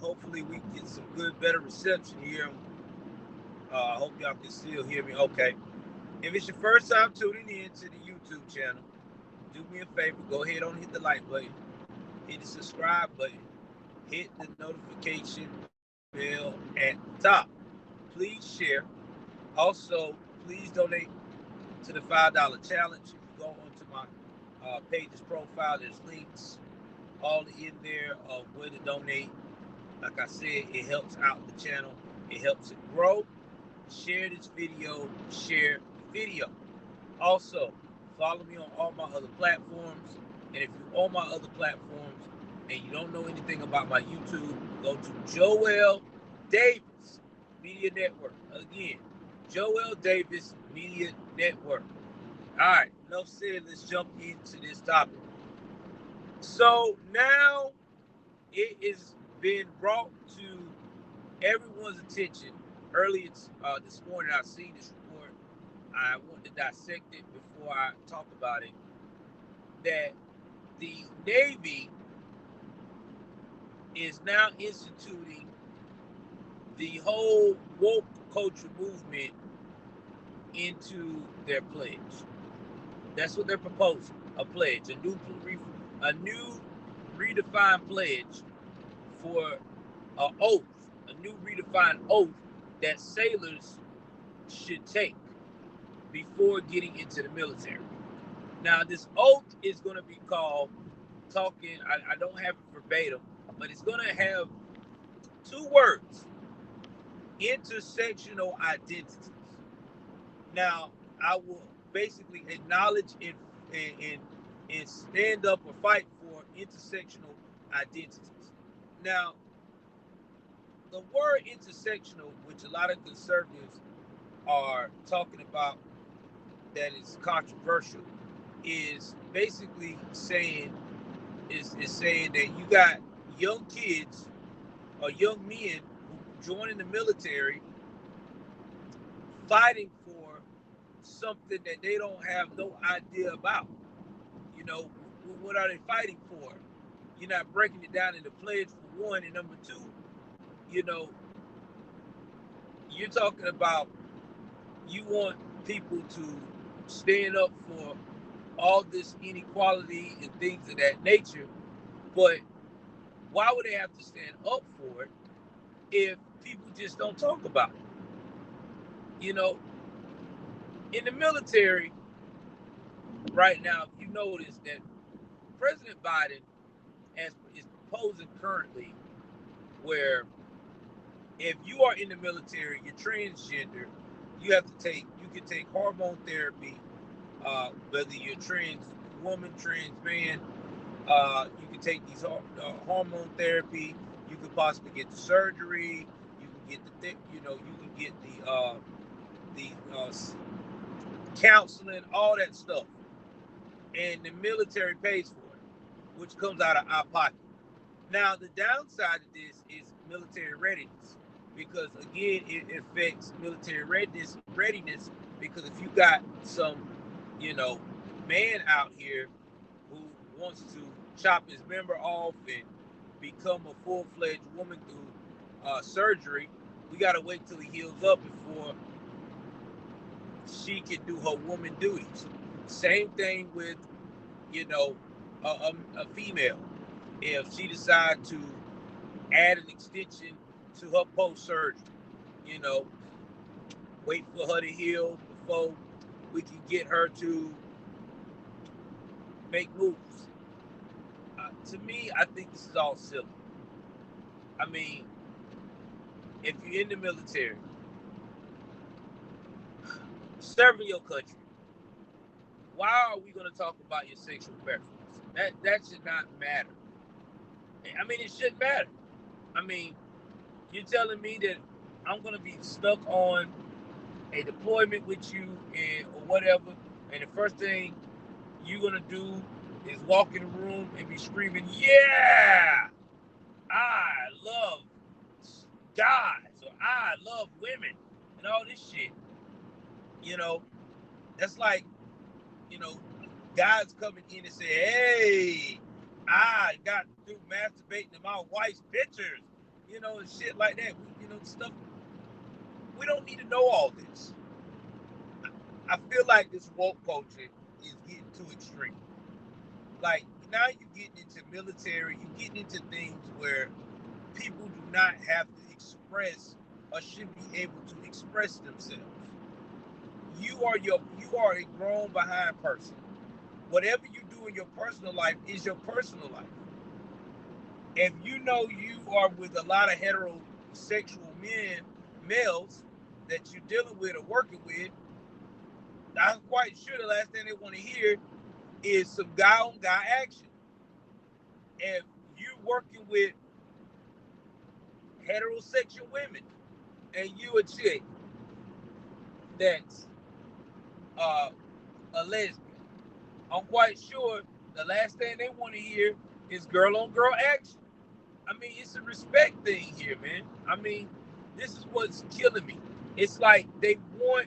Hopefully we get some good, better reception here. I hope y'all can still hear me. Okay. If it's your first time tuning in to the YouTube channel, do me a favor. Go ahead on, hit the like button, hit the subscribe button, hit the notification bell at the top. Please share. Also, please donate to the $5 challenge. If you go onto my page's profile, there's links all in there of where to donate. Like I said, it helps out the channel. It helps it grow. Share this video. Share the video. Also, follow me on all my other platforms. And if you're on my other platforms and you don't know anything about my YouTube, go to Joel Davis Media Network. Again, Joel Davis Media Network. All right, enough said. Let's jump into this topic. So now it has been brought to everyone's attention. Earlier this morning, I seen this report. I want to dissect it before I talk about it. That the Navy is now instituting the whole woke culture movement into their pledge. That's what they're proposing, a pledge, a new redefined pledge for an oath, a new redefined oath that sailors should take before getting into the military. Now, this oath is going to be called, I don't have it verbatim, but it's going to have two words: intersectional identities. Now, I will basically acknowledge and stand up or fight for intersectional identities. Now, the word intersectional, which a lot of conservatives are talking about, that is controversial, is basically saying saying that you got young kids or young men who joining the military fighting for something that they don't have no idea about. You know, what are they fighting for? You're not breaking it down in the pledge, for one, and number two, you know, you're talking about you want people to stand up for all this inequality and things of that nature, but why would they have to stand up for it if people just don't talk about it? You know, in the military right now, if you notice that President Biden is proposing currently where if you are in the military, you're transgender, you can take hormone therapy, whether you're trans woman, trans man, you can take these hormone therapy. You could possibly get the surgery. You can get you can get the counseling, all that stuff, and the military pays for it, which comes out of our pocket. Now, the downside of this is military readiness, because again, it affects military readiness. Because if you got some, you know, man out here who wants to chop his member off and become a full-fledged woman through surgery, we got to wait till he heals up before she can do her woman duties. Same thing with, you know, a female. If she decides to add an extension to her post-surgery, you know, wait for her to heal before we can get her to make moves. To me, I think this is all silly. I mean, if you're in the military, serving your country, why are we going to talk about your sexual preference? That should not matter. I mean, it shouldn't matter. I mean, you're telling me that I'm going to be stuck on a deployment with you and or whatever, and the first thing you're going to do is walk in the room and be screaming, "Yeah, I love guys," or "I love women," and all this shit. You know, that's like, you know, guys coming in and say, "Hey, I got through masturbating to my wife's pictures." and shit like that. Stuff. We don't need to know all this. I feel like this woke culture is getting too extreme. Like now you're getting into military, you're getting into things where people do not have to express or should be able to express themselves. You are a grown behind person. Whatever you do in your personal life is your personal life. If you know you are with a lot of heterosexual males that you're dealing with or working with, I'm quite sure the last thing they want to hear is some guy on guy action. If you're working with heterosexual women and you a chick that's a lesbian, I'm quite sure the last thing they want to hear is girl on girl action. I mean, it's a respect thing here, man. I mean, this is what's killing me. It's like they want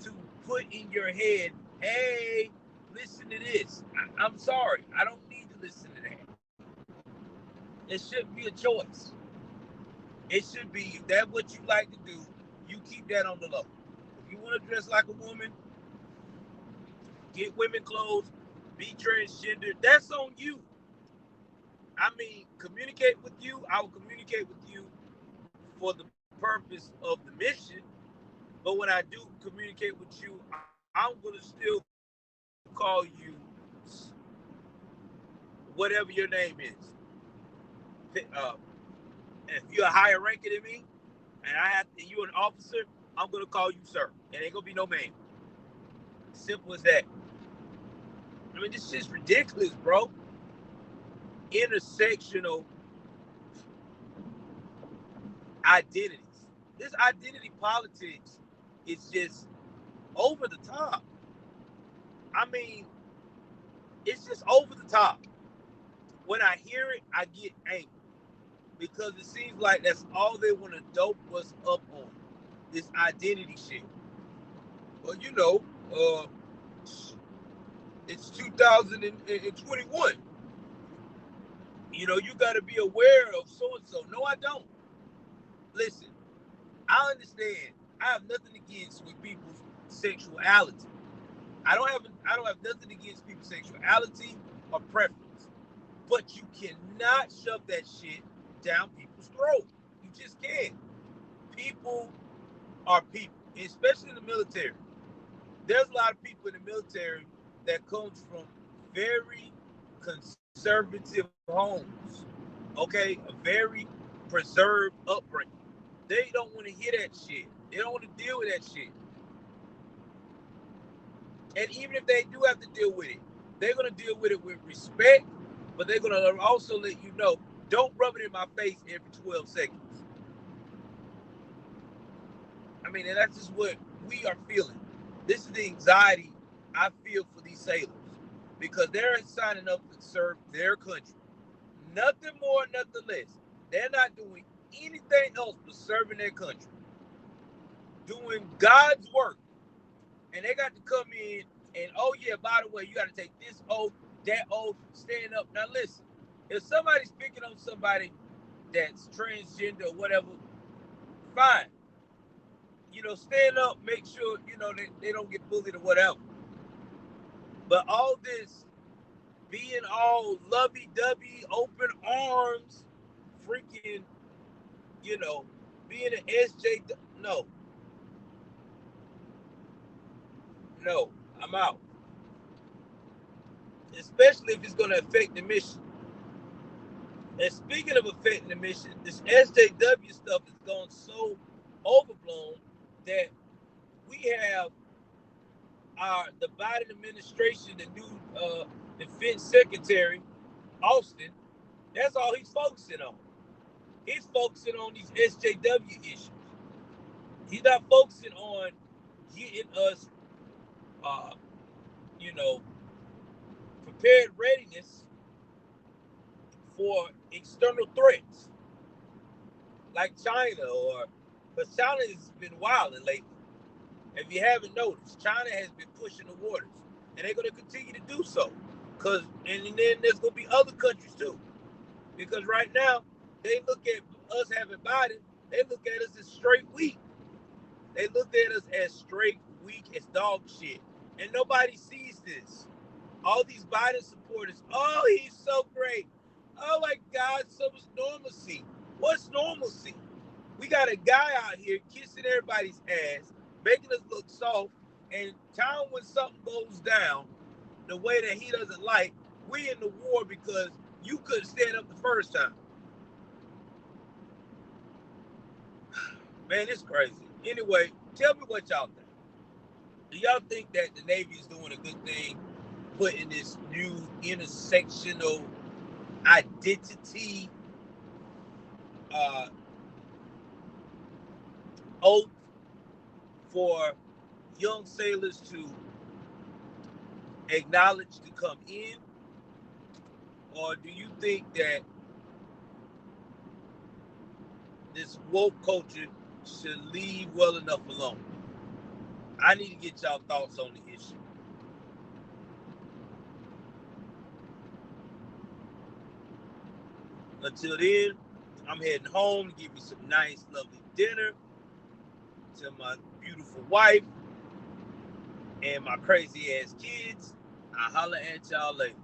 to put in your head, hey, listen to this. I'm sorry. I don't need to listen to that. It shouldn't be a choice. It should be, if that's what you like to do, you keep that on the low. If you want to dress like a woman, get women clothes, be transgender, that's on you. I mean, communicate with you. I will communicate with you for the purpose of the mission. But when I do communicate with you, I'm going to still call you whatever your name is. If you're a higher ranking than me, and you're an officer, I'm going to call you sir. It ain't going to be no man. Simple as that. I mean, this shit's ridiculous, bro. Intersectional identities. This identity politics is just over the top. I mean, it's just over the top. When I hear it, I get angry because it seems like that's all they want to dope us up on, this identity shit. Well, it's 2021. You got to be aware of so-and-so. No, I don't. Listen, I understand. I have nothing against with people's sexuality. I don't have nothing against people's sexuality or preference. But you cannot shove that shit down people's throat. You just can't. People are people, especially in the military. There's a lot of people in the military that comes from very conservative homes. Okay? A very preserved upbringing. They don't want to hear that shit. They don't want to deal with that shit. And even if they do have to deal with it, they're going to deal with it with respect, but they're going to also let you know, don't rub it in my face every 12 seconds. I mean, and that's just what we are feeling. This is the anxiety I feel for these sailors because they're signing up to serve their country. Nothing more, nothing less. They're not doing anything else but serving their country, doing God's work. And they got to come in and, oh yeah, by the way, you got to take this oath, that oath, stand up. Now listen, if somebody's picking on somebody that's transgender or whatever, fine. Stand up, make sure, they don't get bullied or whatever. But all this being all lovey-dovey, open arms, freaking, being an SJ, no. No, I'm out. Especially if it's going to affect the mission. And speaking of affecting the mission, this SJW stuff is going so overblown that we have the Biden administration, the new defense secretary, Austin, that's all he's focusing on. He's focusing on these SJW issues. He's not focusing on getting us, prepared readiness for external threats like China because China has been wilding lately. If you haven't noticed, China has been pushing the waters, and they're going to continue to do so. And then there's going to be other countries too, because right now they look at us having Biden, they look at us as straight weak. They looked at us as straight weak, as dog shit. And nobody sees this. All these Biden supporters, oh, he's so great. Oh my God, so much normalcy. What's normalcy? We got a guy out here kissing everybody's ass, making us look soft, and time when something goes down the way that he doesn't like, we in the war because you couldn't stand up the first time. Man, it's crazy. Anyway, tell me what y'all think. Do y'all think that the Navy is doing a good thing putting this new intersectional identity oath for young sailors to acknowledge to come in? Or do you think that this woke culture should leave well enough alone? I need to get y'all thoughts on the issue. Until then, I'm heading home to give me some nice, lovely dinner to my beautiful wife and my crazy ass kids. I'll holler at y'all later.